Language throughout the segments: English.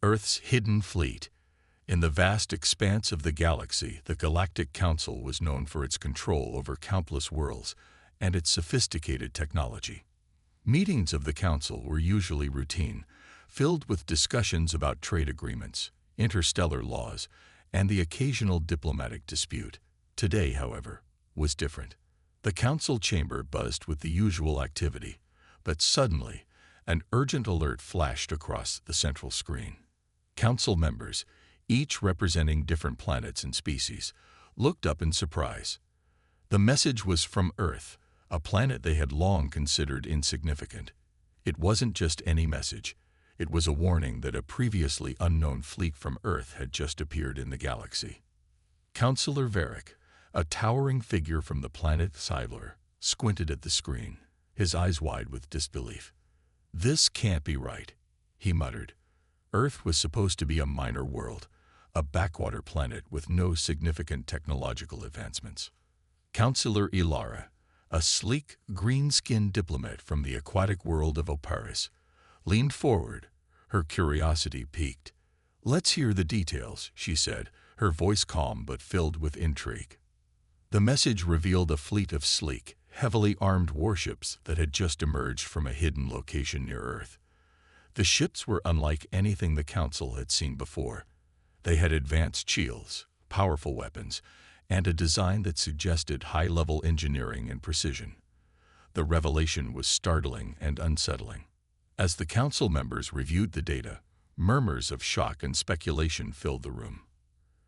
Earth's hidden fleet. In the vast expanse of the galaxy, the Galactic Council was known for its control over countless worlds and its sophisticated technology. Meetings of the Council were usually routine, filled with discussions about trade agreements, interstellar laws, and the occasional diplomatic dispute. Today, however, was different. The Council chamber buzzed with the usual activity, but suddenly, an urgent alert flashed across the central screen. Council members, each representing different planets and species, looked up in surprise. The message was from Earth, a planet they had long considered insignificant. It wasn't just any message. It was a warning that a previously unknown fleet from Earth had just appeared in the galaxy. Counselor Varric, a towering figure from the planet Silur, squinted at the screen, his eyes wide with disbelief. "This can't be right," he muttered. Earth was supposed to be a minor world, a backwater planet with no significant technological advancements. Counselor Ilara, a sleek, green-skinned diplomat from the aquatic world of Oparis, leaned forward, her curiosity piqued. "Let's hear the details," she said, her voice calm but filled with intrigue. The message revealed a fleet of sleek, heavily armed warships that had just emerged from a hidden location near Earth. The ships were unlike anything the Council had seen before. They had advanced shields, powerful weapons, and a design that suggested high-level engineering and precision. The revelation was startling and unsettling. As the Council members reviewed the data, murmurs of shock and speculation filled the room.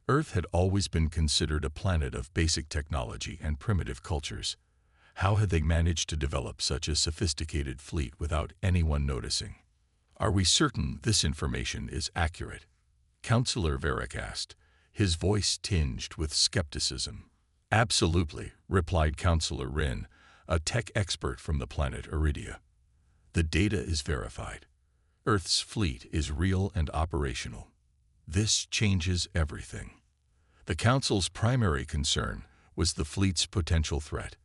Earth had always been considered a planet of basic technology and primitive cultures. How had they managed to develop such a sophisticated fleet without anyone noticing? "Are we certain this information is accurate?" Counselor Varric asked, his voice tinged with skepticism. "Absolutely," replied Counselor Rin, a tech expert from the planet Iridia. "The data is verified. Earth's fleet is real and operational. This changes everything." The Council's primary concern was the fleet's potential threat.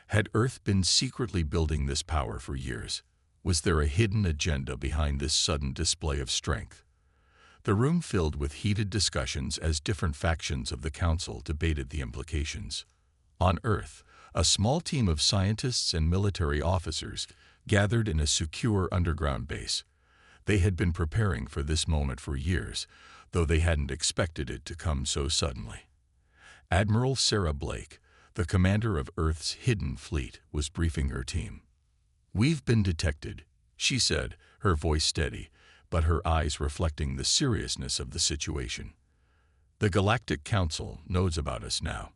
Had Earth been secretly building this power for years? Was there a hidden agenda behind this sudden display of strength? The room filled with heated discussions as different factions of the Council debated the implications. On Earth, a small team of scientists and military officers gathered in a secure underground base. They had been preparing for this moment for years, though they hadn't expected it to come so suddenly. Admiral Sarah Blake, the commander of Earth's hidden fleet, was briefing her team. "We've been detected," she said, her voice steady, but her eyes reflecting the seriousness of the situation. "The Galactic Council knows about us now.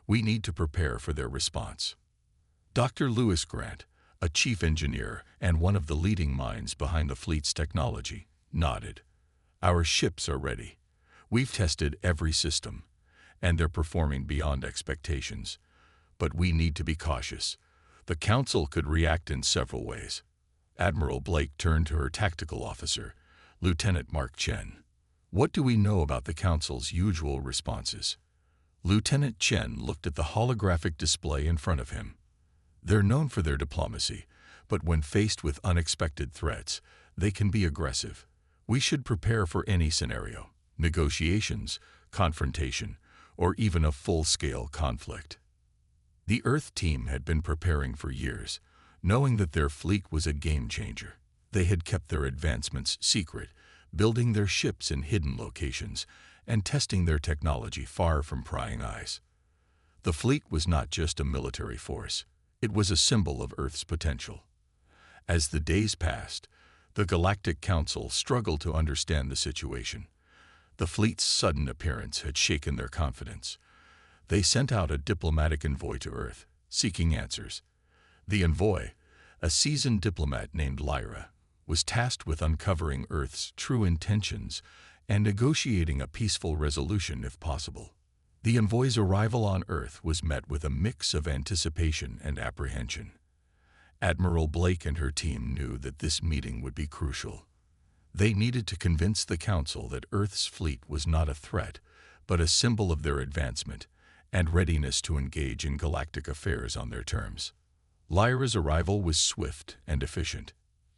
We need to prepare for their response." Dr. Lewis Grant, a chief engineer and one of the leading minds behind the fleet's technology, nodded. "Our ships are ready. We've tested every system, and they're performing beyond expectations. But we need to be cautious. The Council could react in several ways." Admiral Blake turned to her tactical officer, Lieutenant Mark Chen. "What do we know about the Council's usual responses?" Lieutenant Chen looked at the holographic display in front of him. "They're known for their diplomacy, but when faced with unexpected threats, they can be aggressive. We should prepare for any scenario: negotiations, confrontation, or even a full-scale conflict." The Earth team had been preparing for years, knowing that their fleet was a game-changer. They had kept their advancements secret, building their ships in hidden locations, and testing their technology far from prying eyes. The fleet was not just a military force. It was a symbol of Earth's potential. As the days passed, the Galactic Council struggled to understand the situation. The fleet's sudden appearance had shaken their confidence. They sent out a diplomatic envoy to Earth, seeking answers. The envoy, a seasoned diplomat named Lyra, was tasked with uncovering Earth's true intentions and negotiating a peaceful resolution if possible. The envoy's arrival on Earth was met with a mix of anticipation and apprehension. Admiral Blake and her team knew that this meeting would be crucial. They needed to convince the Council that Earth's fleet was not a threat, but a symbol of their advancement and readiness to engage in galactic affairs on their terms. Lyra's arrival was swift and efficient.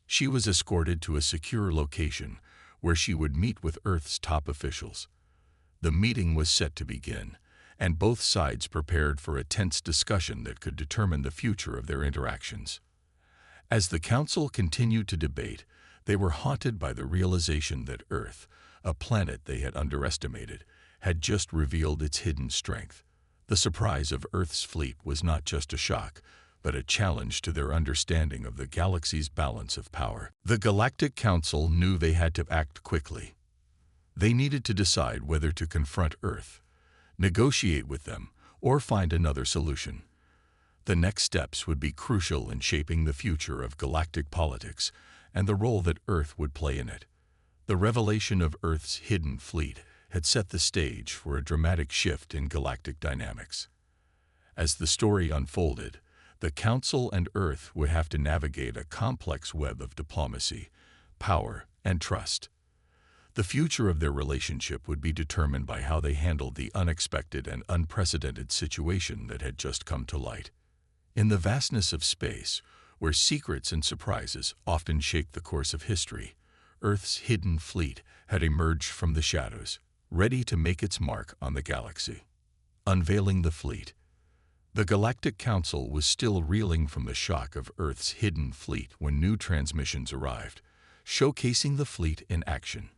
She was escorted to a secure location where she would meet with Earth's top officials. The meeting was set to begin, and both sides prepared for a tense discussion that could determine the future of their interactions. As the council continued to debate, they were haunted by the realization that Earth, a planet they had underestimated, had just revealed its hidden strength. The surprise of Earth's fleet was not just a shock, but a challenge to their understanding of the galaxy's balance of power. The Galactic Council knew they had to act quickly. They needed to decide whether to confront Earth, negotiate with them, or find another solution. The next steps would be crucial in shaping the future of galactic politics and the role that Earth would play in it. The revelation of Earth's hidden fleet had set the stage for a dramatic shift in galactic dynamics. As the story unfolded, the Council and Earth would have to navigate a complex web of diplomacy, power, and trust. The future of their relationship would be determined by how they handled the unexpected and unprecedented situation that had just come to light. In the vastness of space, where secrets and surprises often shape the course of history, Earth's hidden fleet had emerged from the shadows, ready to make its mark on the galaxy. Unveiling the fleet. The Galactic Council was still reeling from the shock of Earth's hidden fleet when new transmissions arrived, showcasing the fleet in action.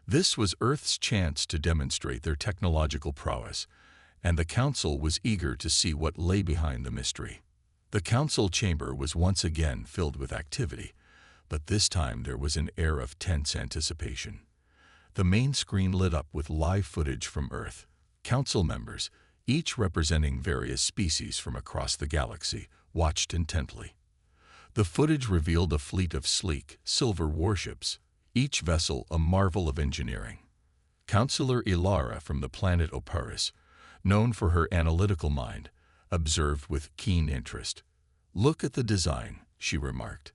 This was Earth's chance to demonstrate their technological prowess, and the Council was eager to see what lay behind the mystery. The Council chamber was once again filled with activity, but this time there was an air of tense anticipation. The main screen lit up with live footage from Earth. Council members, each representing various species from across the galaxy, watched intently. The footage revealed a fleet of sleek, silver warships, each vessel a marvel of engineering. Councillor Ilara from the planet Oparis, known for her analytical mind, observed with keen interest. "Look at the design," she remarked.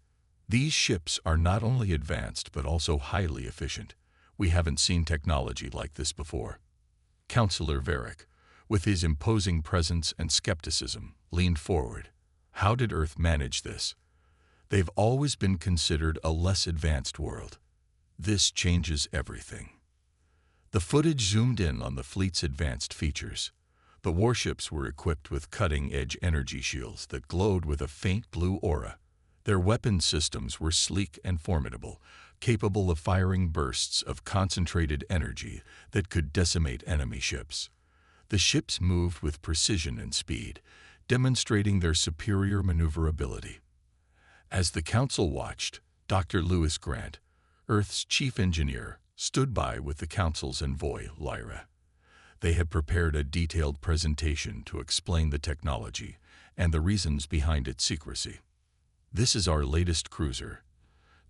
"These ships are not only advanced but also highly efficient. We haven't seen technology like this before." Councillor Varric, with his imposing presence and skepticism, leaned forward. "How did Earth manage this? They've always been considered a less advanced world. This changes everything." The footage zoomed in on the fleet's advanced features. The warships were equipped with cutting-edge energy shields that glowed with a faint blue aura. Their weapon systems were sleek and formidable, capable of firing bursts of concentrated energy that could decimate enemy ships. The ships moved with precision and speed, demonstrating their superior maneuverability. As the Council watched, Dr. Lewis Grant, Earth's chief engineer, stood by with the Council's envoy, Lyra. They had prepared a detailed presentation to explain the technology and the reasons behind its secrecy. "This is our latest cruiser,"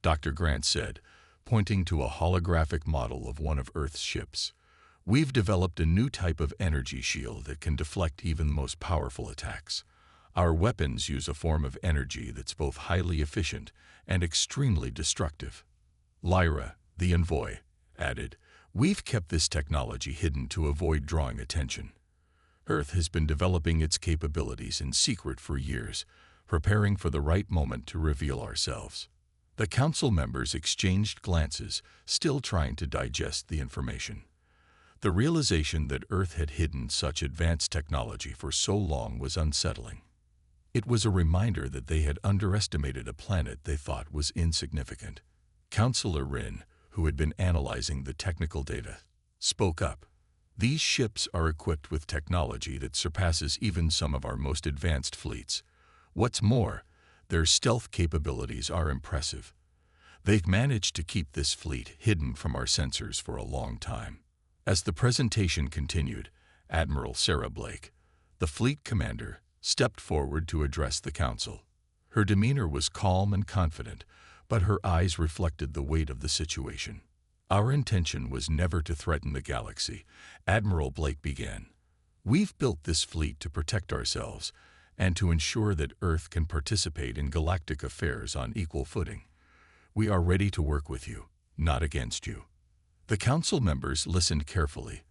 Dr. Grant said, pointing to a holographic model of one of Earth's ships. "We've developed a new type of energy shield that can deflect even the most powerful attacks. Our weapons use a form of energy that's both highly efficient and extremely destructive." Lyra, the envoy, added, "We've kept this technology hidden to avoid drawing attention. Earth has been developing its capabilities in secret for years, preparing for the right moment to reveal ourselves." The Council members exchanged glances, still trying to digest the information. The realization that Earth had hidden such advanced technology for so long was unsettling. It was a reminder that they had underestimated a planet they thought was insignificant. Councillor Rin, who had been analyzing the technical data, spoke up. "These ships are equipped with technology that surpasses even some of our most advanced fleets. What's more, their stealth capabilities are impressive. They've managed to keep this fleet hidden from our sensors for a long time." As the presentation continued, Admiral Sarah Blake, the fleet commander, stepped forward to address the Council. Her demeanor was calm and confident, but her eyes reflected the weight of the situation. "Our intention was never to threaten the galaxy," Admiral Blake began. "We've built this fleet to protect ourselves and to ensure that Earth can participate in galactic affairs on equal footing. We are ready to work with you, not against you." The Council members listened carefully,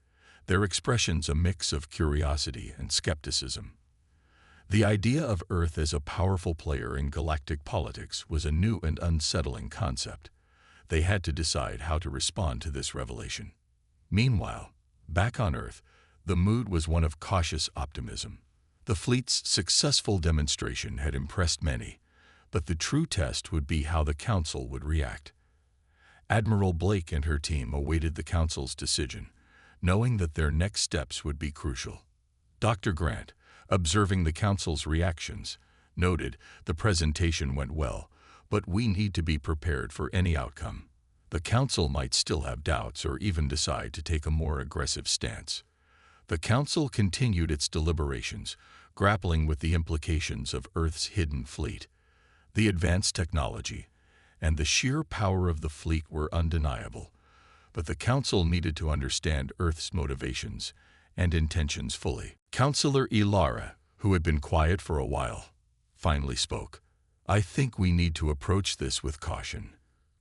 their expressions a mix of curiosity and skepticism. The idea of Earth as a powerful player in galactic politics was a new and unsettling concept. They had to decide how to respond to this revelation. Meanwhile, back on Earth, the mood was one of cautious optimism. The fleet's successful demonstration had impressed many, but the true test would be how the Council would react. Admiral Blake and her team awaited the Council's decision, knowing that their next steps would be crucial. Dr. Grant, observing the Council's reactions, noted, "The presentation went well, but we need to be prepared for any outcome. The Council might still have doubts or even decide to take a more aggressive stance." The Council continued its deliberations, grappling with the implications of Earth's hidden fleet. The advanced technology and the sheer power of the fleet were undeniable, but the Council needed to understand Earth's motivations and intentions fully. Councillor Ilara, who had been quiet for a while, finally spoke. "I think we need to approach this with caution.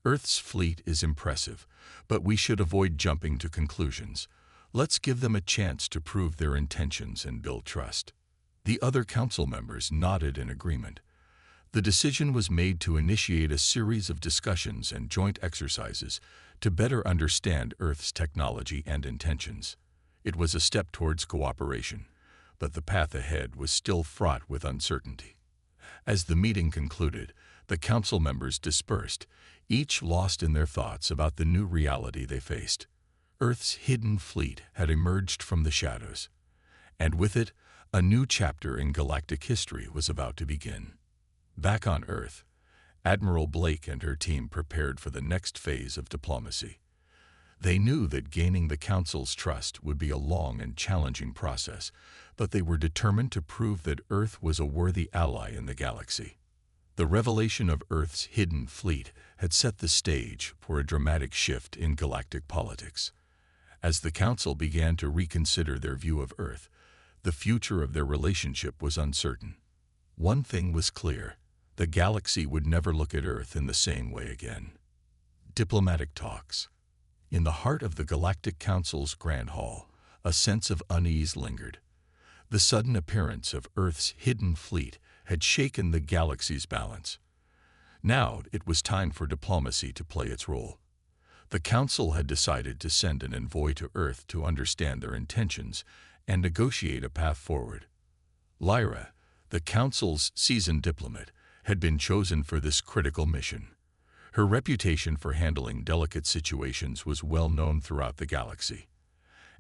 Earth's fleet is impressive, but we should avoid jumping to conclusions. Let's give them a chance to prove their intentions and build trust." The other council members nodded in agreement. The decision was made to initiate a series of discussions and joint exercises to better understand Earth's technology and intentions. It was a step towards cooperation, but the path ahead was still fraught with uncertainty. As the meeting concluded, the council members dispersed, each lost in their thoughts about the new reality they faced. Earth's hidden fleet had emerged from the shadows, and with it, a new chapter in galactic history was about to begin. Back on Earth, Admiral Blake and her team prepared for the next phase of diplomacy. They knew that gaining the Council's trust would be a long and challenging process, but they were determined to prove that Earth was a worthy ally in the galaxy. The revelation of Earth's hidden fleet had set the stage for a dramatic shift in galactic politics. As the Council began to reconsider their view of Earth, the future of their relationship was uncertain. One thing was clear: the galaxy would never look at Earth in the same way again. Diplomatic talks. In the heart of the Galactic Council's Grand Hall, a sense of unease lingered. The sudden appearance of Earth's hidden fleet had shaken the galaxy's balance. Now it was time for diplomacy to play its role. The Council had decided to send an envoy to Earth to understand their intentions and negotiate a path forward. Lyra, the Council's seasoned diplomat, had been chosen for this critical mission. Her reputation for handling delicate situations was well known throughout the galaxy.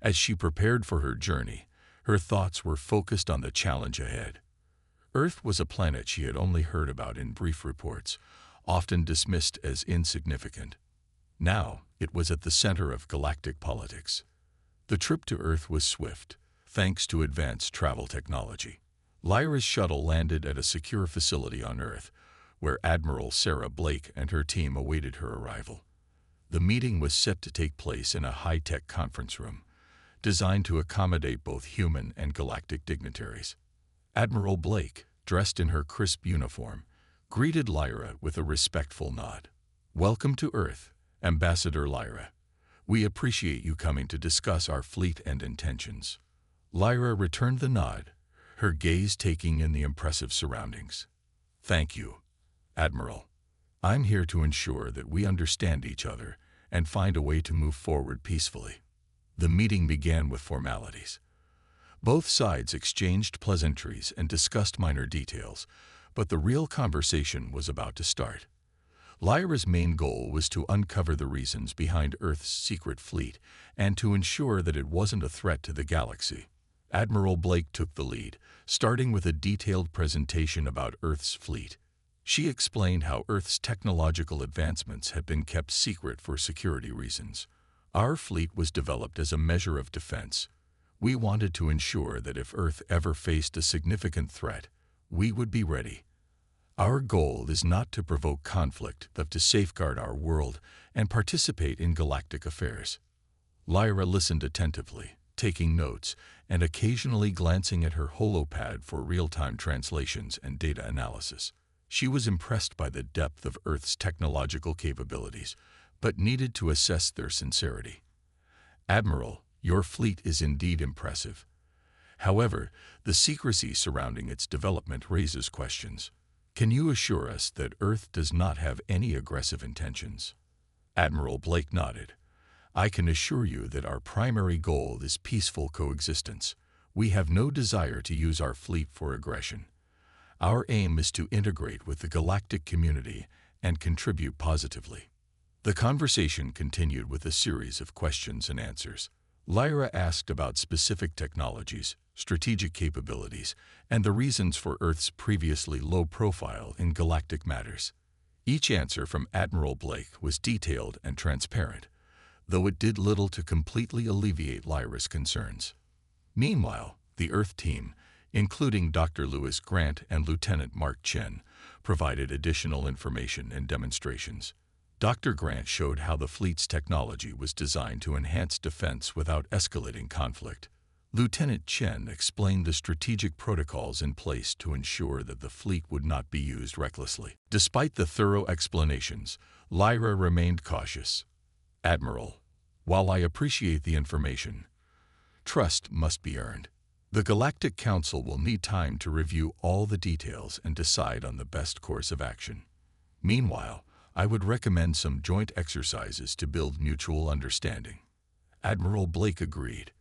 As she prepared for her journey, her thoughts were focused on the challenge ahead. Earth was a planet she had only heard about in brief reports, often dismissed as insignificant. Now, it was at the center of galactic politics. The trip to Earth was swift, thanks to advanced travel technology. Lyra's shuttle landed at a secure facility on Earth, where Admiral Sarah Blake and her team awaited her arrival. The meeting was set to take place in a high-tech conference room, designed to accommodate both human and galactic dignitaries. Admiral Blake, dressed in her crisp uniform, greeted Lyra with a respectful nod. "Welcome to Earth, Ambassador Lyra. We appreciate you coming to discuss our fleet and intentions." Lyra returned the nod, her gaze taking in the impressive surroundings. "Thank you, Admiral. I'm here to ensure that we understand each other and find a way to move forward peacefully." The meeting began with formalities. Both sides exchanged pleasantries and discussed minor details, but the real conversation was about to start. Lyra's main goal was to uncover the reasons behind Earth's secret fleet and to ensure that it wasn't a threat to the galaxy. Admiral Blake took the lead, starting with a detailed presentation about Earth's fleet. She explained how Earth's technological advancements had been kept secret for security reasons. "Our fleet was developed as a measure of defense. We wanted to ensure that if Earth ever faced a significant threat, we would be ready. Our goal is not to provoke conflict, but to safeguard our world and participate in galactic affairs." Lyra listened attentively, taking notes and occasionally glancing at her holopad for real-time translations and data analysis. She was impressed by the depth of Earth's technological capabilities, but needed to assess their sincerity. "Admiral, your fleet is indeed impressive. However, the secrecy surrounding its development raises questions. Can you assure us that Earth does not have any aggressive intentions?" Admiral Blake nodded. I can assure you that our primary goal is peaceful coexistence. We have no desire to use our fleet for aggression. Our aim is to integrate with the galactic community and contribute positively. The conversation continued with a series of questions and answers. Lyra asked about specific technologies, strategic capabilities, and the reasons for Earth's previously low profile in galactic matters. Each answer from Admiral Blake was detailed and transparent, though it did little to completely alleviate Lyra's concerns. Meanwhile, the Earth team, including Dr. Lewis Grant and Lieutenant Mark Chen, provided additional information and demonstrations. Dr. Grant showed how the fleet's technology was designed to enhance defense without escalating conflict. Lieutenant Chen explained the strategic protocols in place to ensure that the fleet would not be used recklessly. Despite the thorough explanations, Lyra remained cautious. Admiral, while I appreciate the information, trust must be earned. The Galactic Council will need time to review all the details and decide on the best course of action. Meanwhile, I would recommend some joint exercises to build mutual understanding. Admiral Blake agreed.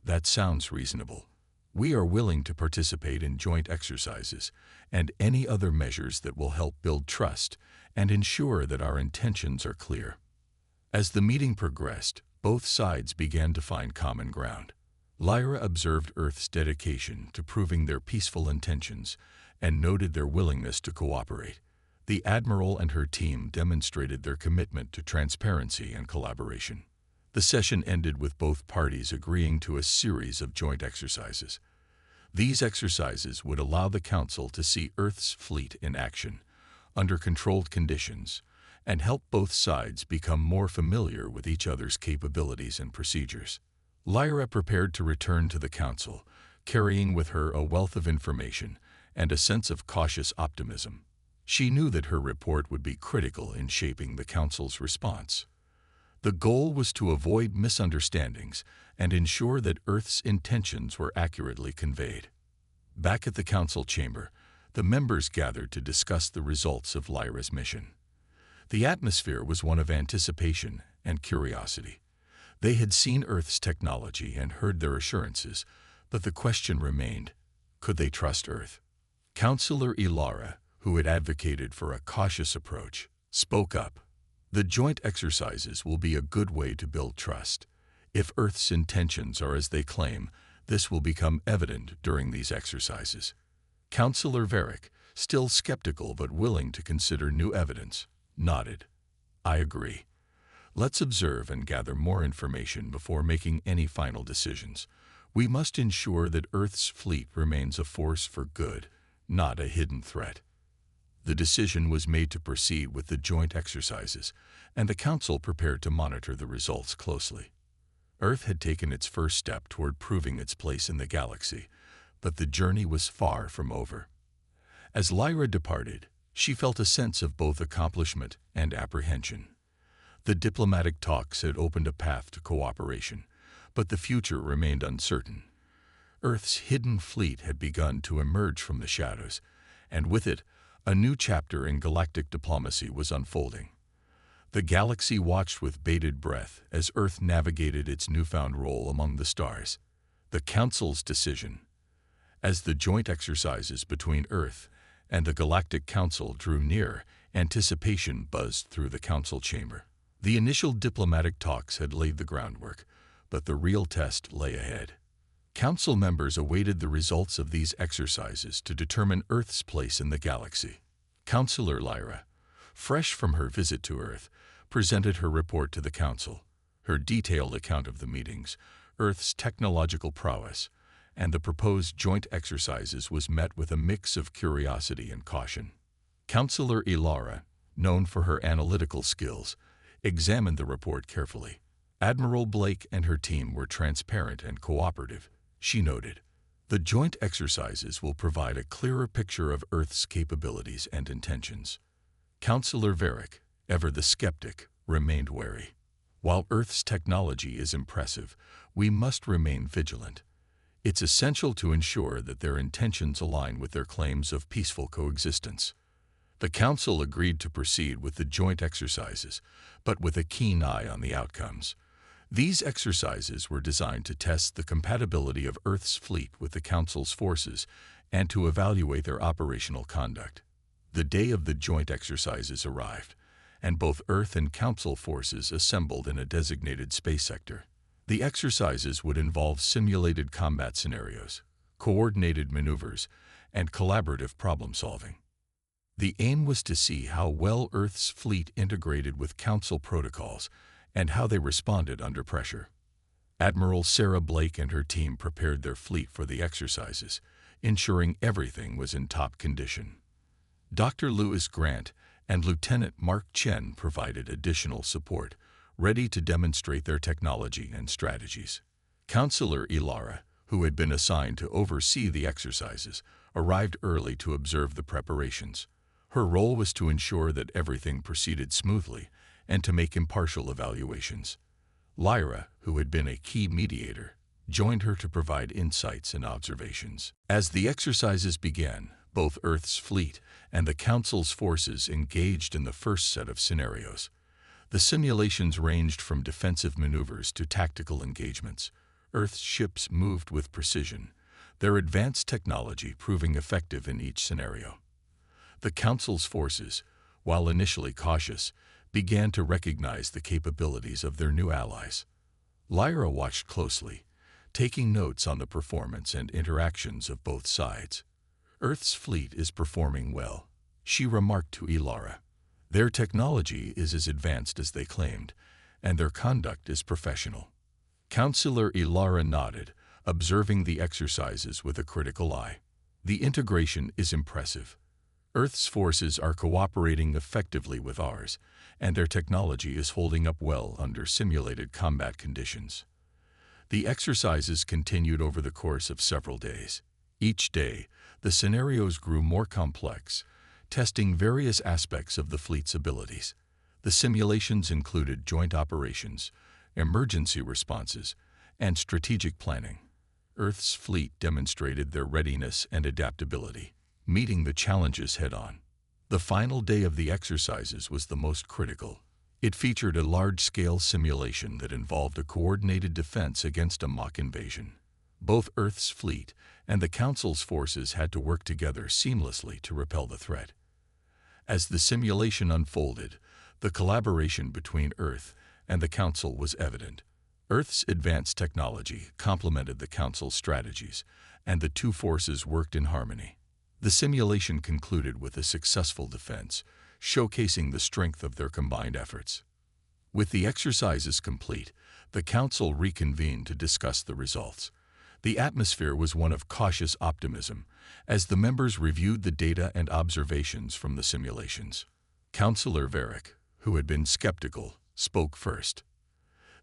That sounds reasonable. We are willing to participate in joint exercises and any other measures that will help build trust and ensure that our intentions are clear. As the meeting progressed, both sides began to find common ground. Lyra observed Earth's dedication to proving their peaceful intentions and noted their willingness to cooperate. The Admiral and her team demonstrated their commitment to transparency and collaboration. The session ended with both parties agreeing to a series of joint exercises. These exercises would allow the Council to see Earth's fleet in action, under controlled conditions, and help both sides become more familiar with each other's capabilities and procedures. Lyra prepared to return to the Council, carrying with her a wealth of information and a sense of cautious optimism. She knew that her report would be critical in shaping the Council's response. The goal was to avoid misunderstandings and ensure that Earth's intentions were accurately conveyed. Back at the Council chamber, the members gathered to discuss the results of Lyra's mission. The atmosphere was one of anticipation and curiosity. They had seen Earth's technology and heard their assurances, but the question remained, could they trust Earth? Counselor Ilara, who had advocated for a cautious approach, spoke up. The joint exercises will be a good way to build trust. If Earth's intentions are as they claim, this will become evident during these exercises. Counselor Varick, still skeptical but willing to consider new evidence, nodded. I agree. Let's observe and gather more information before making any final decisions. We must ensure that Earth's fleet remains a force for good, not a hidden threat. The decision was made to proceed with the joint exercises, and the Council prepared to monitor the results closely. Earth had taken its first step toward proving its place in the galaxy, but the journey was far from over. As Lyra departed, she felt a sense of both accomplishment and apprehension. The diplomatic talks had opened a path to cooperation, but the future remained uncertain. Earth's hidden fleet had begun to emerge from the shadows, and with it, a new chapter in galactic diplomacy was unfolding. The galaxy watched with bated breath as Earth navigated its newfound role among the stars. The Council's decision. As the joint exercises between Earth and the Galactic Council drew near, anticipation buzzed through the Council chamber. The initial diplomatic talks had laid the groundwork, but the real test lay ahead. Council members awaited the results of these exercises to determine Earth's place in the galaxy. Counselor Lyra, fresh from her visit to Earth, presented her report to the Council. Her detailed account of the meetings, Earth's technological prowess, and the proposed joint exercises was met with a mix of curiosity and caution. Counselor Ilara, known for her analytical skills, examined the report carefully. Admiral Blake and her team were transparent and cooperative, she noted. The joint exercises will provide a clearer picture of Earth's capabilities and intentions. Counselor Varick, ever the skeptic, remained wary. While Earth's technology is impressive, we must remain vigilant. It's essential to ensure that their intentions align with their claims of peaceful coexistence. The Council agreed to proceed with the joint exercises, but with a keen eye on the outcomes. These exercises were designed to test the compatibility of Earth's fleet with the Council's forces and to evaluate their operational conduct. The day of the joint exercises arrived, and both Earth and Council forces assembled in a designated space sector. The exercises would involve simulated combat scenarios, coordinated maneuvers, and collaborative problem-solving. The aim was to see how well Earth's fleet integrated with Council protocols and how they responded under pressure. Admiral Sarah Blake and her team prepared their fleet for the exercises, ensuring everything was in top condition. Dr. Lewis Grant and Lieutenant Mark Chen provided additional support, ready to demonstrate their technology and strategies. Counselor Ilara, who had been assigned to oversee the exercises, arrived early to observe the preparations. Her role was to ensure that everything proceeded smoothly and to make impartial evaluations. Lyra, who had been a key mediator, joined her to provide insights and observations. As the exercises began, both Earth's fleet and the Council's forces engaged in the first set of scenarios. The simulations ranged from defensive maneuvers to tactical engagements. Earth's ships moved with precision, their advanced technology proving effective in each scenario. The Council's forces, while initially cautious, began to recognize the capabilities of their new allies. Lyra watched closely, taking notes on the performance and interactions of both sides. Earth's fleet is performing well, she remarked to Ilara. Their technology is as advanced as they claimed, and their conduct is professional. Counselor Ilara nodded, observing the exercises with a critical eye. The integration is impressive. Earth's forces are cooperating effectively with ours, and their technology is holding up well under simulated combat conditions. The exercises continued over the course of several days. Each day, the scenarios grew more complex, testing various aspects of the fleet's abilities. The simulations included joint operations, emergency responses, and strategic planning. Earth's fleet demonstrated their readiness and adaptability, meeting the challenges head-on. The final day of the exercises was the most critical. It featured a large-scale simulation that involved a coordinated defense against a mock invasion. Both Earth's fleet and the Council's forces had to work together seamlessly to repel the threat. As the simulation unfolded, the collaboration between Earth and the Council was evident. Earth's advanced technology complemented the Council's strategies, and the two forces worked in harmony. The simulation concluded with a successful defense, showcasing the strength of their combined efforts. With the exercises complete, the Council reconvened to discuss the results. The atmosphere was one of cautious optimism, as the members reviewed the data and observations from the simulations. Counselor Varick, who had been skeptical, spoke first.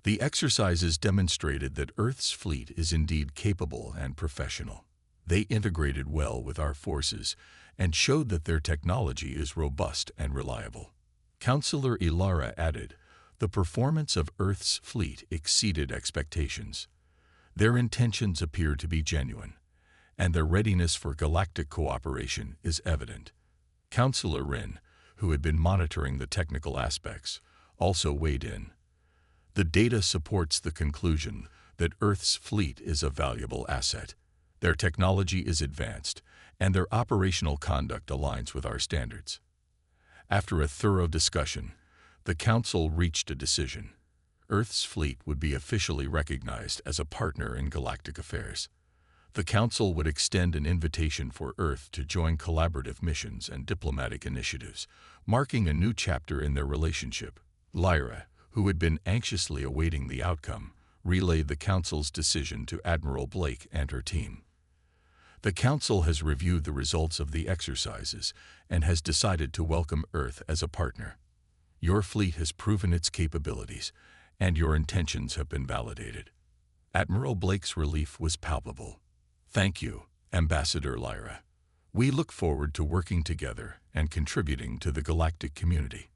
The exercises demonstrated that Earth's fleet is indeed capable and professional. They integrated well with our forces and showed that their technology is robust and reliable. Counselor Ilara added, the performance of Earth's fleet exceeded expectations. Their intentions appear to be genuine, and their readiness for galactic cooperation is evident. Counselor Rin, who had been monitoring the technical aspects, also weighed in. The data supports the conclusion that Earth's fleet is a valuable asset. Their technology is advanced, and their operational conduct aligns with our standards. After a thorough discussion, the Council reached a decision. Earth's fleet would be officially recognized as a partner in galactic affairs. The Council would extend an invitation for Earth to join collaborative missions and diplomatic initiatives, marking a new chapter in their relationship. Lyra, who had been anxiously awaiting the outcome, relayed the Council's decision to Admiral Blake and her team. The Council has reviewed the results of the exercises and has decided to welcome Earth as a partner. Your fleet has proven its capabilities, and your intentions have been validated. Admiral Blake's relief was palpable. Thank you, Ambassador Lyra. We look forward to working together and contributing to the galactic community.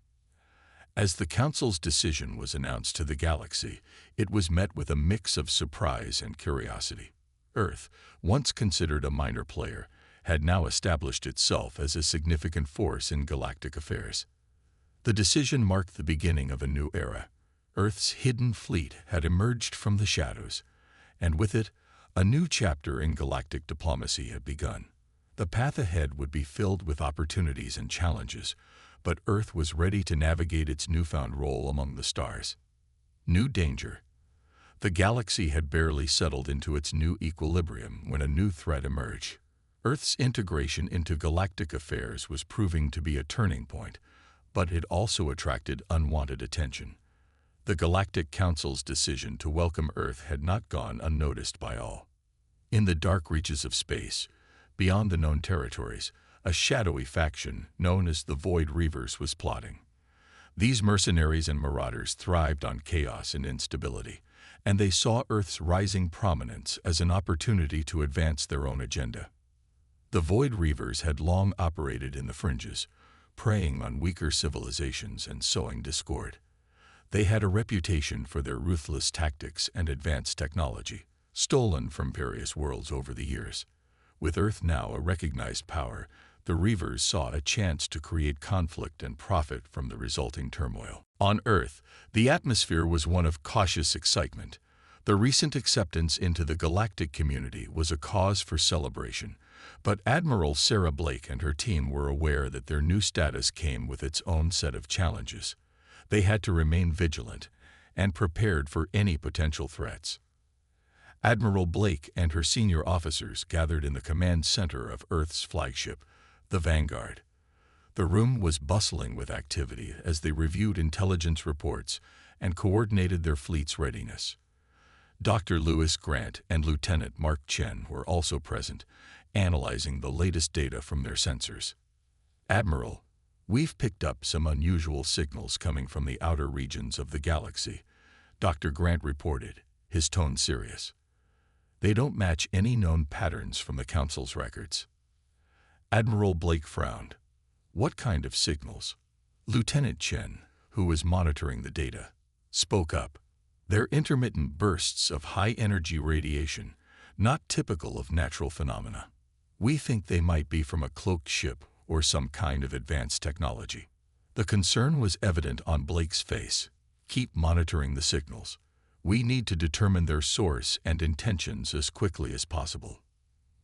As the Council's decision was announced to the galaxy, it was met with a mix of surprise and curiosity. Earth, once considered a minor player, had now established itself as a significant force in galactic affairs. The decision marked the beginning of a new era. Earth's hidden fleet had emerged from the shadows, and with it, a new chapter in galactic diplomacy had begun. The path ahead would be filled with opportunities and challenges, but Earth was ready to navigate its newfound role among the stars. New danger. The galaxy had barely settled into its new equilibrium when a new threat emerged. Earth's integration into galactic affairs was proving to be a turning point, but it also attracted unwanted attention. The Galactic Council's decision to welcome Earth had not gone unnoticed by all. In the dark reaches of space, beyond the known territories, a shadowy faction known as the Void Reavers was plotting. These mercenaries and marauders thrived on chaos and instability, and they saw Earth's rising prominence as an opportunity to advance their own agenda. The Void Reavers had long operated in the fringes, preying on weaker civilizations and sowing discord. They had a reputation for their ruthless tactics and advanced technology, stolen from various worlds over the years. With Earth now a recognized power, the Reavers saw a chance to create conflict and profit from the resulting turmoil. On Earth, the atmosphere was one of cautious excitement. The recent acceptance into the galactic community was a cause for celebration, but Admiral Sarah Blake and her team were aware that their new status came with its own set of challenges. They had to remain vigilant and prepared for any potential threats. Admiral Blake and her senior officers gathered in the command center of Earth's flagship, the Vanguard. The room was bustling with activity as they reviewed intelligence reports and coordinated their fleet's readiness. Dr. Lewis Grant and Lieutenant Mark Chen were also present, analyzing the latest data from their sensors. "Admiral, we've picked up some unusual signals coming from the outer regions of the galaxy," Dr. Grant reported, his tone serious. "They don't match any known patterns from the Council's records." Admiral Blake frowned. "What kind of signals?" Lieutenant Chen, who was monitoring the data, spoke up. "They're intermittent bursts of high-energy radiation, not typical of natural phenomena. We think they might be from a cloaked ship or some kind of advanced technology." The concern was evident on Blake's face. "Keep monitoring the signals. We need to determine their source and intentions as quickly as possible."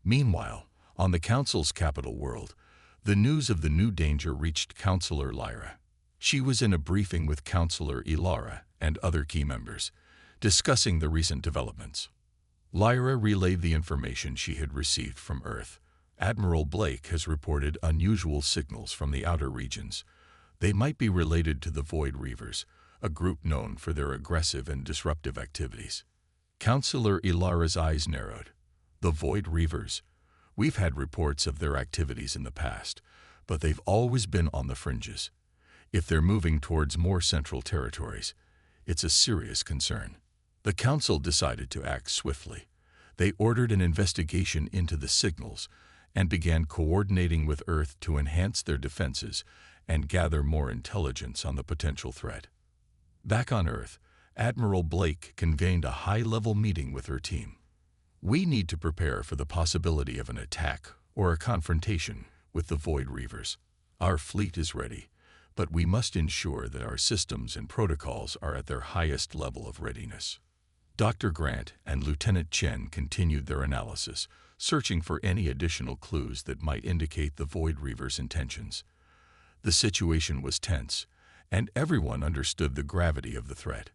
Meanwhile, on the Council's capital world, the news of the new danger reached Councilor Lyra. She was in a briefing with Councilor Ilara and other key members, discussing the recent developments. Lyra relayed the information she had received from Earth. "Admiral Blake has reported unusual signals from the outer regions. They might be related to the Void Reavers, a group known for their aggressive and disruptive activities." Councilor Ilara's eyes narrowed. "The Void Reavers? We've had reports of their activities in the past, but they've always been on the fringes. If they're moving towards more central territories, it's a serious concern." The Council decided to act swiftly. They ordered an investigation into the signals and began coordinating with Earth to enhance their defenses and gather more intelligence on the potential threat. Back on Earth, Admiral Blake convened a high-level meeting with her team. "We need to prepare for the possibility of an attack or a confrontation with the Void Reavers. Our fleet is ready, but we must ensure that our systems and protocols are at their highest level of readiness." Dr. Grant and Lieutenant Chen continued their analysis, searching for any additional clues that might indicate the Void Reavers' intentions. The situation was tense, and everyone understood the gravity of the threat.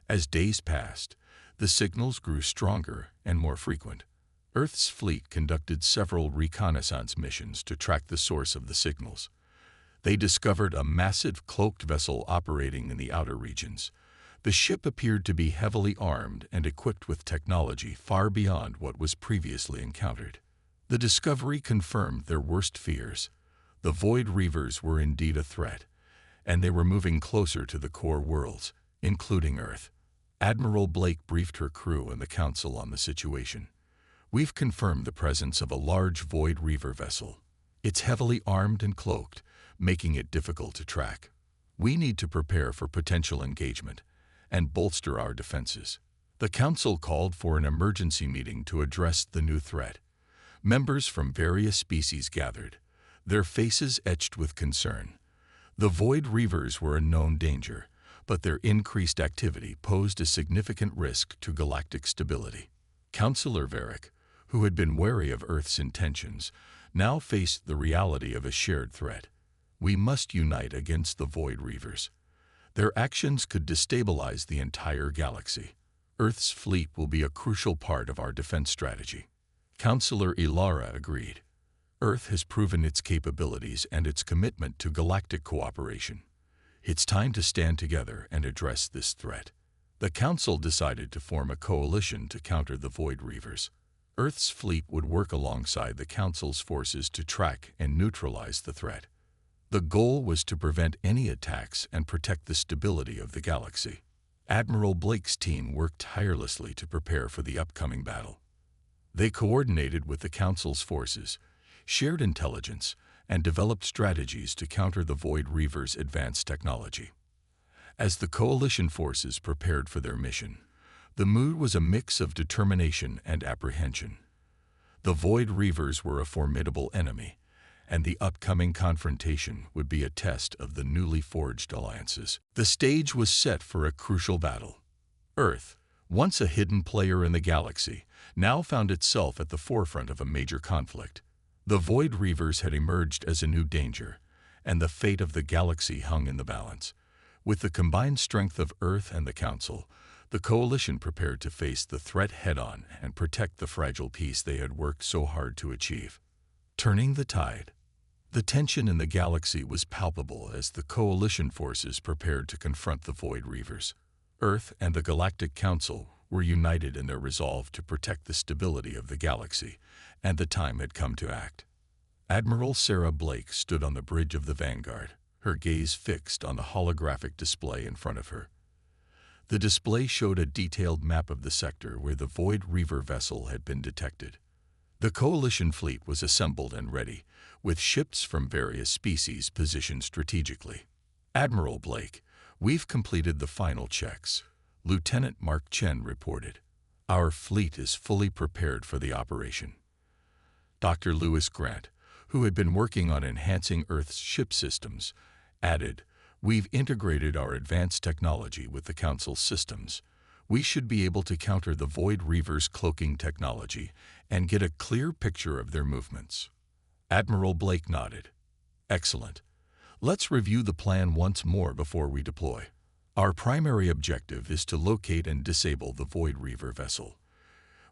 As days passed, the signals grew stronger and more frequent. Earth's fleet conducted several reconnaissance missions to track the source of the signals. They discovered a massive cloaked vessel operating in the outer regions. The ship appeared to be heavily armed and equipped with technology far beyond what was previously encountered. The discovery confirmed their worst fears. The Void Reavers were indeed a threat, and they were moving closer to the core worlds, including Earth. Admiral Blake briefed her crew and the Council on the situation. "We've confirmed the presence of a large Void Reaver vessel. It's heavily armed and cloaked, making it difficult to track. We need to prepare for potential engagement and bolster our defenses." The Council called for an emergency meeting to address the new threat. Members from various species gathered, their faces etched with concern. The Void Reavers were a known danger, but their increased activity posed a significant risk to galactic stability. Counselor Varric, who had been wary of Earth's intentions, now faced the reality of a shared threat. We must unite against the Void Reavers. Their actions could destabilize the entire galaxy. Earth's fleet will be a crucial part of our defense strategy. Counselor Ilara agreed. Earth has proven its capabilities and its commitment to galactic cooperation. It's time to stand together and address this threat. The Council decided to form a coalition to counter the Void Reavers. Earth's fleet would work alongside the Council's forces to track and neutralize the threat. The goal was to prevent any attacks and protect the stability of the galaxy. Admiral Blake's team worked tirelessly to prepare for the upcoming battle. They coordinated with the Council's forces, shared intelligence, and developed strategies to counter the Void Reavers' advanced technology. As the coalition forces prepared for their mission, the mood was a mix of determination and apprehension. The Void Reavers were a formidable enemy, and the upcoming confrontation would be a test of the newly forged alliances. The stage was set for a crucial battle. Earth, once a hidden player in the galaxy, now found itself at the forefront of a major conflict. The Void Reavers had emerged as a new danger, and the fate of the galaxy hung in the balance. With the combined strength of Earth and the Council, the coalition prepared to face the threat head-on and protect the fragile peace they had worked so hard to achieve. Turning the tide. The tension in the galaxy was palpable as the coalition forces prepared to confront the Void Reavers. Earth and the Galactic Council were united in their resolve to protect the stability of the galaxy, and the time had come to act. Admiral Sarah Blake stood on the bridge of the Vanguard, her gaze fixed on the holographic display in front of her. The display showed a detailed map of the sector where the Void Reaver vessel had been detected. The coalition fleet was assembled and ready, with ships from various species positioned strategically. Admiral Blake, we've completed the final checks, Lieutenant Mark Chen reported. Our fleet is fully prepared for the operation. Dr. Lewis Grant, who had been working on enhancing Earth's ship systems, added, we've integrated our advanced technology with the Council's systems. We should be able to counter the Void Reavers' cloaking technology and get a clear picture of their movements. Admiral Blake nodded. Excellent. Let's review the plan once more before we deploy. Our primary objective is to locate and disable the Void Reaver vessel.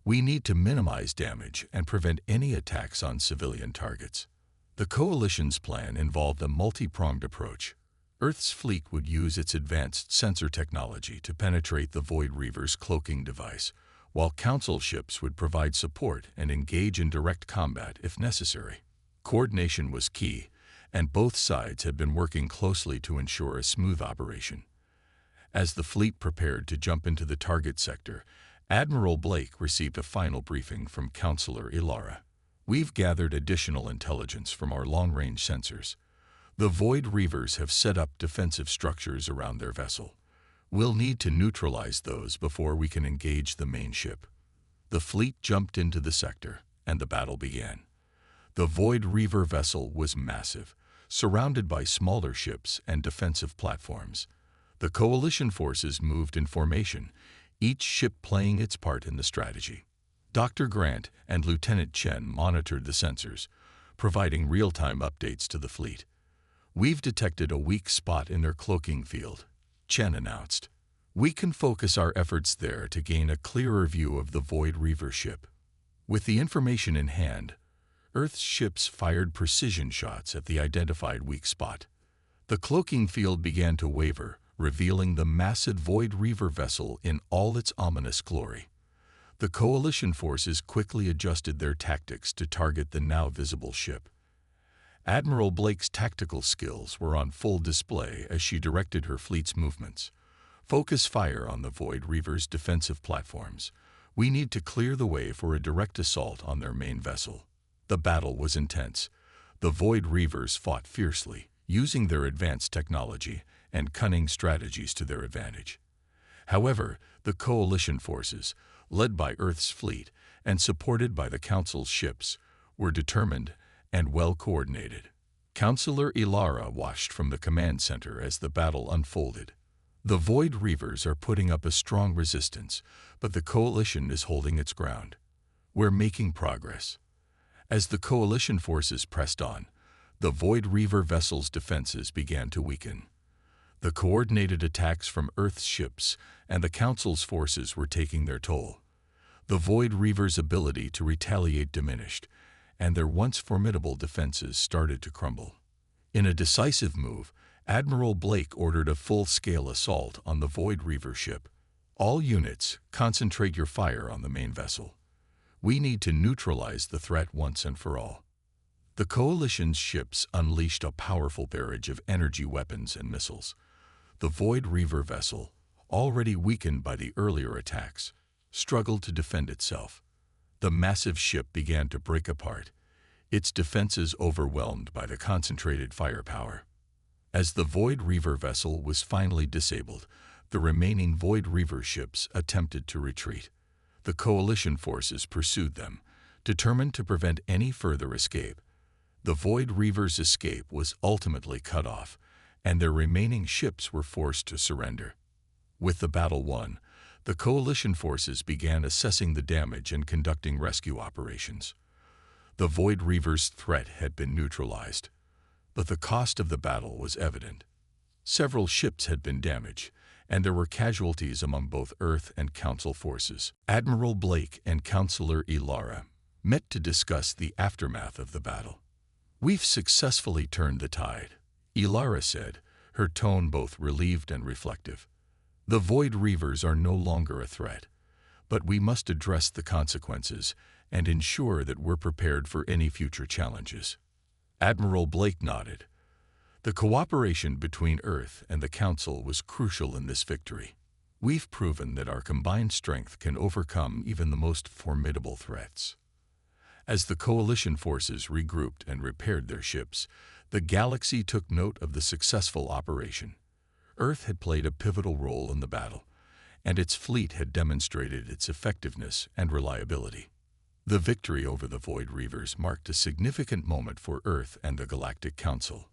We need to minimize damage and prevent any attacks on civilian targets. The Coalition's plan involved a multi-pronged approach. Earth's fleet would use its advanced sensor technology to penetrate the Void Reaver's cloaking device, while Council ships would provide support and engage in direct combat if necessary. Coordination was key, and both sides had been working closely to ensure a smooth operation. As the fleet prepared to jump into the target sector, Admiral Blake received a final briefing from Counselor Ilara. We've gathered additional intelligence from our long-range sensors. The Void Reavers have set up defensive structures around their vessel. We'll need to neutralize those before we can engage the main ship. The fleet jumped into the sector, and the battle began. The Void Reaver vessel was massive, surrounded by smaller ships and defensive platforms. The coalition forces moved in formation, each ship playing its part in the strategy. Dr. Grant and Lieutenant Chen monitored the sensors, providing real-time updates to the fleet. We've detected a weak spot in their cloaking field, Chen announced. We can focus our efforts there to gain a clearer view of the Void Reaver ship. With the information in hand, Earth's ships fired precision shots at the identified weak spot. The cloaking field began to waver, revealing the massive Void Reaver vessel in all its ominous glory. The coalition forces quickly adjusted their tactics to target the now visible ship. Admiral Blake's tactical skills were on full display as she directed her fleet's movements. Focus fire on the Void Reaver's defensive platforms. We need to clear the way for a direct assault on their main vessel. The battle was intense. The Void Reavers fought fiercely, using their advanced technology and cunning strategies to their advantage. However, the coalition forces, led by Earth's fleet and supported by the Council's ships, were determined and well-coordinated. Counselor Ilara watched from the command center as the battle unfolded. The Void Reavers are putting up a strong resistance, but the Coalition is holding its ground. We're making progress. As the Coalition forces pressed on, the Void Reaver vessel's defenses began to weaken. The coordinated attacks from Earth's ships and the Council's forces were taking their toll. The Void Reavers' ability to retaliate diminished, and their once formidable defenses started to crumble. In a decisive move, Admiral Blake ordered a full-scale assault on the Void Reaver ship. All units, concentrate your fire on the main vessel. We need to neutralize the threat once and for all. The Coalition's ships unleashed a powerful barrage of energy weapons and missiles. The Void Reaver vessel, already weakened by the earlier attacks, struggled to defend itself. The massive ship began to break apart, its defenses overwhelmed by the concentrated firepower. As the Void Reaver vessel was finally disabled, the remaining Void Reaver ships attempted to retreat. The Coalition forces pursued them, determined to prevent any further escape. The Void Reavers' escape was ultimately cut off, and their remaining ships were forced to surrender. With the battle won, the Coalition forces began assessing the damage and conducting rescue operations. The Void Reavers' threat had been neutralized, but the cost of the battle was evident. Several ships had been damaged, and there were casualties among both Earth and Council forces. Admiral Blake and Counselor Ilara met to discuss the aftermath of the battle. "We've successfully turned the tide," Ilara said, her tone both relieved and reflective. "The Void Reavers are no longer a threat, but we must address the consequences and ensure that we're prepared for any future challenges." Admiral Blake nodded. The cooperation between Earth and the Council was crucial in this victory. "We've proven that our combined strength can overcome even the most formidable threats." As the Coalition forces regrouped and repaired their ships, the galaxy took note of the successful operation. Earth had played a pivotal role in the battle, and its fleet had demonstrated its effectiveness and reliability. The victory over the Void Reavers marked a significant moment for Earth and the Galactic Council.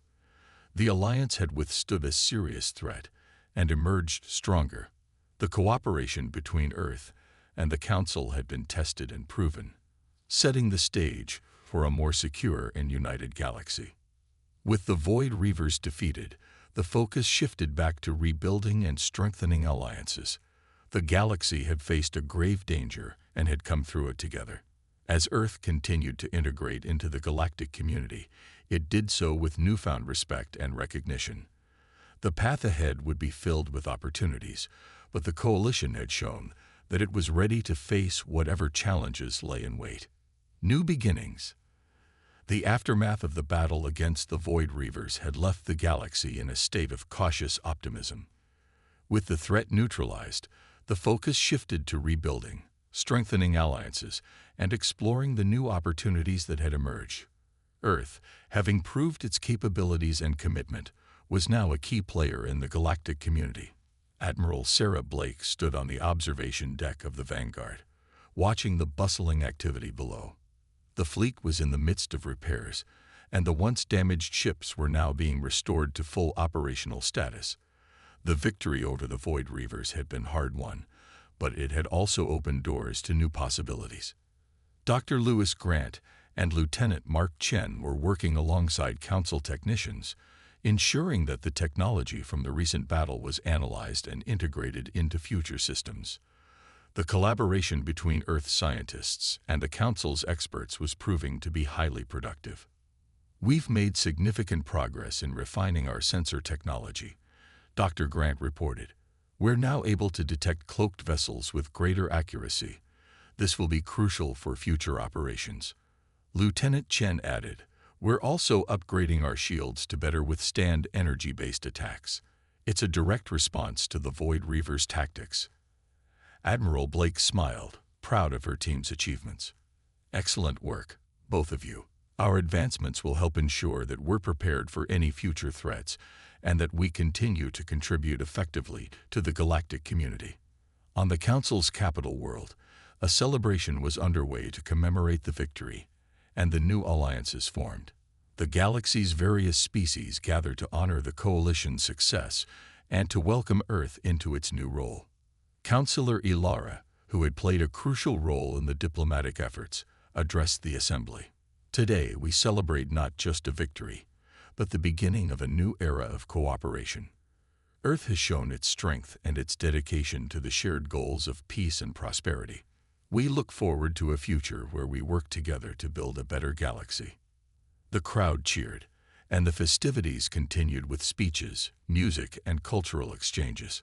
The Alliance had withstood a serious threat and emerged stronger. The cooperation between Earth and the Council had been tested and proven, setting the stage for a more secure and united galaxy. With the Void Reavers defeated, the focus shifted back to rebuilding and strengthening alliances. The galaxy had faced a grave danger and had come through it together. As Earth continued to integrate into the galactic community, it did so with newfound respect and recognition. The path ahead would be filled with opportunities, but the Coalition had shown that it was ready to face whatever challenges lay in wait. New beginnings. The aftermath of the battle against the Void Reavers had left the galaxy in a state of cautious optimism. With the threat neutralized, the focus shifted to rebuilding, strengthening alliances, and exploring the new opportunities that had emerged. Earth, having proved its capabilities and commitment, was now a key player in the galactic community. Admiral Sarah Blake stood on the observation deck of the Vanguard, watching the bustling activity below. The fleet was in the midst of repairs, and the once damaged ships were now being restored to full operational status. The victory over the Void Reavers had been hard-won, but it had also opened doors to new possibilities. Dr. Lewis Grant and Lieutenant Mark Chen were working alongside Council technicians, ensuring that the technology from the recent battle was analyzed and integrated into future systems. The collaboration between Earth scientists and the Council's experts was proving to be highly productive. "We've made significant progress in refining our sensor technology," Dr. Grant reported. "We're now able to detect cloaked vessels with greater accuracy. This will be crucial for future operations." Lieutenant Chen added, "We're also upgrading our shields to better withstand energy-based attacks. It's a direct response to the Void Reavers' tactics." Admiral Blake smiled, proud of her team's achievements. "Excellent work, both of you. Our advancements will help ensure that we're prepared for any future threats and that we continue to contribute effectively to the galactic community." On the Council's capital world, a celebration was underway to commemorate the victory, and the new alliances formed. The galaxy's various species gathered to honor the coalition's success and to welcome Earth into its new role. Counselor Ilara, who had played a crucial role in the diplomatic efforts, addressed the assembly. Today, we celebrate not just a victory, but the beginning of a new era of cooperation. Earth has shown its strength and its dedication to the shared goals of peace and prosperity. We look forward to a future where we work together to build a better galaxy. The crowd cheered, and the festivities continued with speeches, music, and cultural exchanges.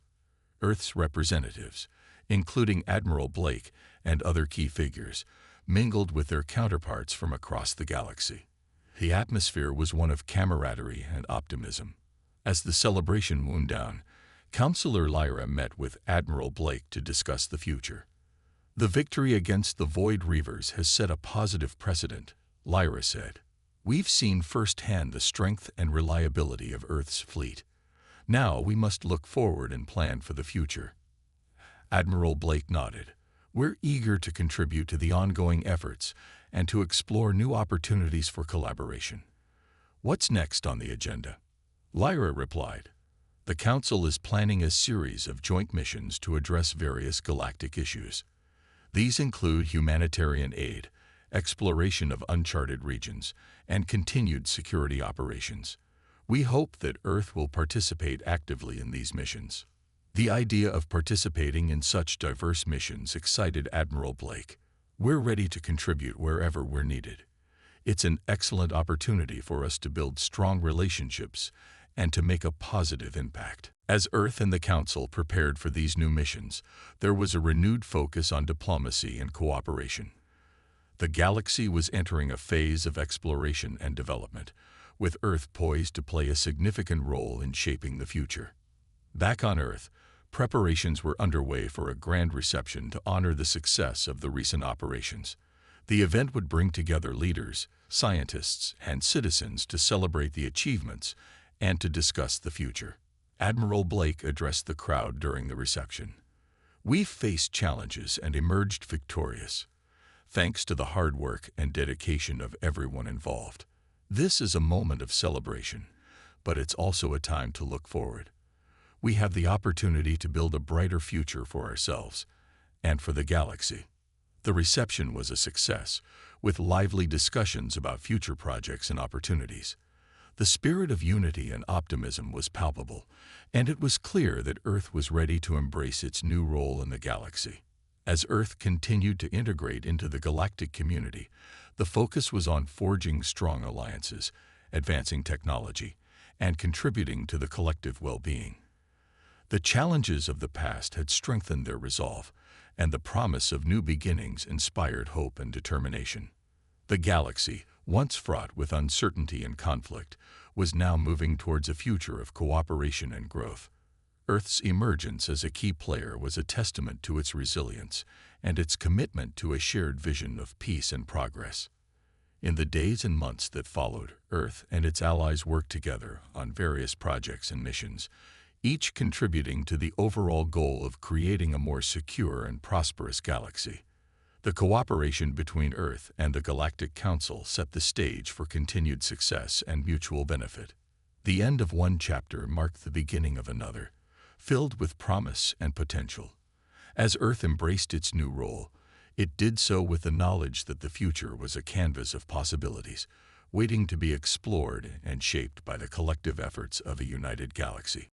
Earth's representatives, including Admiral Blake and other key figures, mingled with their counterparts from across the galaxy. The atmosphere was one of camaraderie and optimism. As the celebration wound down, Counselor Lyra met with Admiral Blake to discuss the future. "The victory against the Void Reavers has set a positive precedent," Lyra said. "We've seen firsthand the strength and reliability of Earth's fleet. Now we must look forward and plan for the future." Admiral Blake nodded. "We're eager to contribute to the ongoing efforts and to explore new opportunities for collaboration. What's next on the agenda?" Lyra replied, "The Council is planning a series of joint missions to address various galactic issues. These include humanitarian aid, exploration of uncharted regions, and continued security operations. We hope that Earth will participate actively in these missions." The idea of participating in such diverse missions excited Admiral Blake. "We're ready to contribute wherever we're needed. It's an excellent opportunity for us to build strong relationships and to make a positive impact." As Earth and the Council prepared for these new missions, there was a renewed focus on diplomacy and cooperation. The galaxy was entering a phase of exploration and development, with Earth poised to play a significant role in shaping the future. Back on Earth, preparations were underway for a grand reception to honor the success of the recent operations. The event would bring together leaders, scientists, and citizens to celebrate the achievements and to discuss the future. Admiral Blake addressed the crowd during the reception. "We've faced challenges and emerged victorious, thanks to the hard work and dedication of everyone involved. This is a moment of celebration, but it's also a time to look forward. We have the opportunity to build a brighter future for ourselves and for the galaxy." The reception was a success, with lively discussions about future projects and opportunities. The spirit of unity and optimism was palpable, and it was clear that Earth was ready to embrace its new role in the galaxy. As Earth continued to integrate into the galactic community, the focus was on forging strong alliances, advancing technology, and contributing to the collective well-being. The challenges of the past had strengthened their resolve, and the promise of new beginnings inspired hope and determination. The galaxy, once fraught with uncertainty and conflict, was now moving towards a future of cooperation and growth. Earth's emergence as a key player was a testament to its resilience and its commitment to a shared vision of peace and progress. In the days and months that followed, Earth and its allies worked together on various projects and missions, each contributing to the overall goal of creating a more secure and prosperous galaxy. The cooperation between Earth and the Galactic Council set the stage for continued success and mutual benefit. The end of one chapter marked the beginning of another, filled with promise and potential. As Earth embraced its new role, it did so with the knowledge that the future was a canvas of possibilities, waiting to be explored and shaped by the collective efforts of a united galaxy.